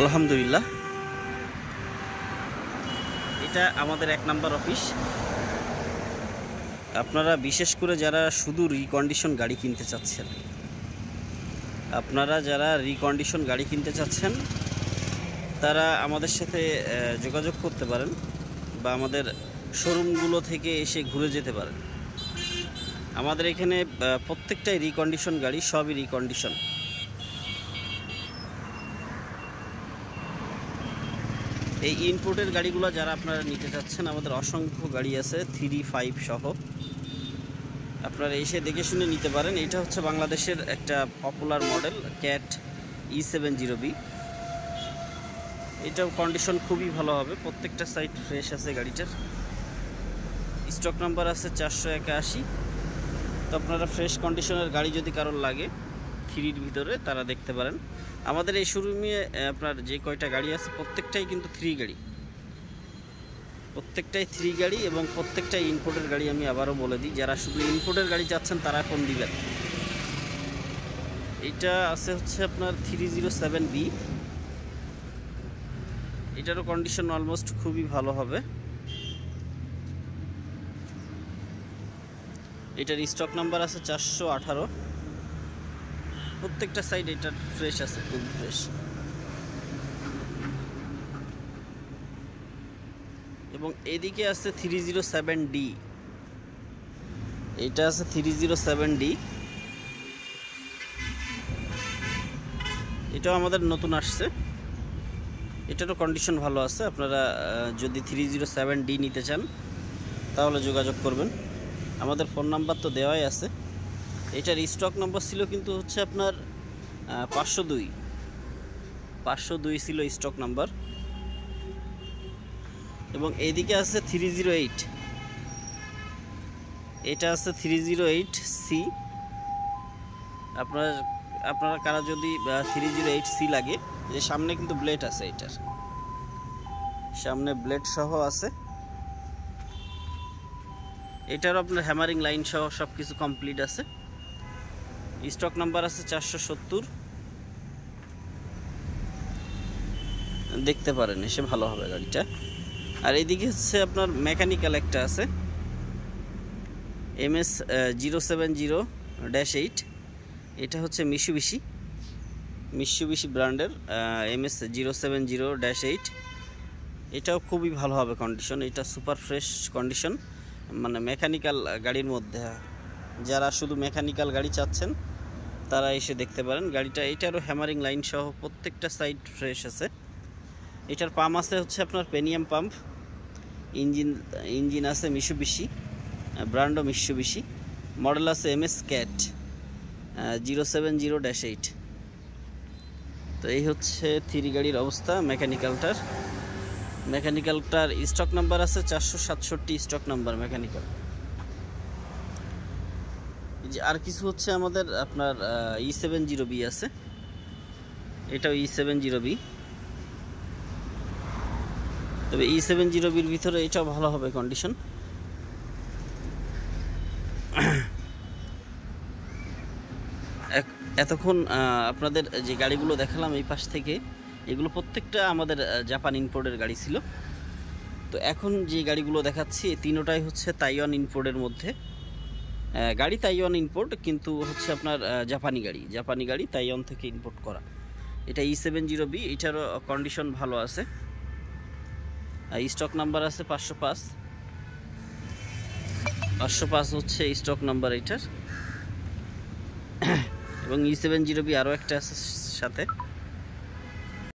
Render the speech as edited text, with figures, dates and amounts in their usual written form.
আলহামদুলিল্লাহ, এটা আমাদের 1 নাম্বার অফিস। আপনারা বিশেষ করে যারা শুধু রিকন্ডিশন গাড়ি কিনতে চাচ্ছেন, তারা আমাদের সাথে যোগাযোগ করতে পারেন বা আমাদের শোরুমগুলো থেকে এসে ঘুরে যেতে পারেন। আমাদের এখানে প্রত্যেকটাই রিকন্ডিশন গাড়ি, সবই রিকন্ডিশন। এই ইনপোর্টের গাড়িগুলো যারা আপনারা নিতে চাচ্ছেন, আমাদের অসংখ্য গাড়ি আছে 3, 5 সহ। আপনারা এসে দেখে শুনে নিতে পারেন। এটা হচ্ছে বাংলাদেশের একটা পপুলার মডেল ক্যাট E70B। এটাও কন্ডিশন খুবই ভালো হবে, প্রত্যেকটা সাইড ফ্রেশ আছে গাড়িটার। স্টক নাম্বার আছে 481। তো আপনারা ফ্রেশ কন্ডিশনের গাড়ি যদি কারোর লাগে 3-র ভিতরে, তারা দেখতে পারেন। আমাদের এই শোরুমে আপনার যে কয়টা গাড়ি আছে প্রত্যেকটাই কিন্তু 3 গাড়ি, এবং প্রত্যেকটাই ইনপোর্টের গাড়ি। আমি আবারও বলে দিই, যারা শুধু ইনপোর্টের গাড়ি চাচ্ছেন তারা ফোন দিবেন। এটা আছে হচ্ছে আপনার 307B। এটারও কন্ডিশন অলমোস্ট খুবই ভালো হবে। এটার স্টক নাম্বার আছে 418। প্রত্যেকটা সাইড এটার ফ্রেশ আছে, খুবই ফ্রেশ। এবং এদিকে আছে 307D। এটা আছে 307D। এটাও আমাদের নতুন আসছে। এটারও কন্ডিশন ভালো আছে। আপনারা যদি 307D নিতে চান তাহলে যোগাযোগ করবেন। আমাদের ফোন নাম্বার তো দেওয়াই আছে। এটার স্টক নাম্বার ছিল কিন্তু হচ্ছে আপনার 502 ছিল স্টক নাম্বার। এবং এইদিকে আছে 308। এটা আছে 308C। আপনারা কারা যদি 308C লাগে, যে সামনে কিন্তু ব্লেড আছে, এটার সামনে ব্লেড সহ আছে। এটারও আপনার হ্যামারিং লাইন সহ সব কিছু কমপ্লিট আছে। স্টক নাম্বার আছে 470। দেখতে পারেন, এসে ভালো হবে গাড়িটা। আর এইদিকে হচ্ছে আপনার মেকানিক্যাল একটা আছে MS 070-8। এটা হচ্ছে মিশুবিশি ব্র্যান্ডের MS 070-8। এটাও খুবই ভালো হবে কন্ডিশন। এটা সুপার ফ্রেশ কন্ডিশন, মানে মেকানিক্যাল গাড়ির মধ্যে। যারা শুধু মেকানিক্যাল গাড়ি চাচ্ছেন তারা এসে দেখতে পারেন গাড়িটা। এটারও হ্যামারিং লাইন সহ প্রত্যেকটা সাইড ফ্রেশ আছে। এটার পাম্প আছে হচ্ছে আপনার পেনিয়াম পাম্প। ইঞ্জিন আছে মিশুবিশি, ব্র্যান্ডও মিশুবিশি। মডেল আছে MS ক্যাট 070-8। তো এই হচ্ছে 3 গাড়ির অবস্থা। মেকানিক্যালটার স্টক নাম্বার আছে 467 স্টক নাম্বার মেকানিক্যাল। যে আর কিছু হচ্ছে আমাদের আপনার E70B আছে। এটাও E70B। তবে E70Bর ভিতরে এটাও ভালো হবে কন্ডিশন। এতক্ষণ আপনাদের যে গাড়িগুলো দেখালাম এই পাশ থেকে, এগুলো প্রত্যেকটা আমাদের জাপান ইম্পোর্টের গাড়ি ছিল। তো এখন যে গাড়িগুলো দেখাচ্ছি এই তিনোটাই হচ্ছে তাইওয়ান ইম্পোর্টের মধ্যে। গাড়ি তাইওয়ান ইম্পোর্ট, কিন্তু হচ্ছে আপনার জাপানি গাড়ি তাইওয়ান থেকে ইম্পোর্ট করা। এটা E70B। এটারও কন্ডিশন ভালো আছে। স্টক নাম্বার আছে 505 হচ্ছে স্টক নাম্বার এটার। এবং E70B আরও একটা আছে সাথে।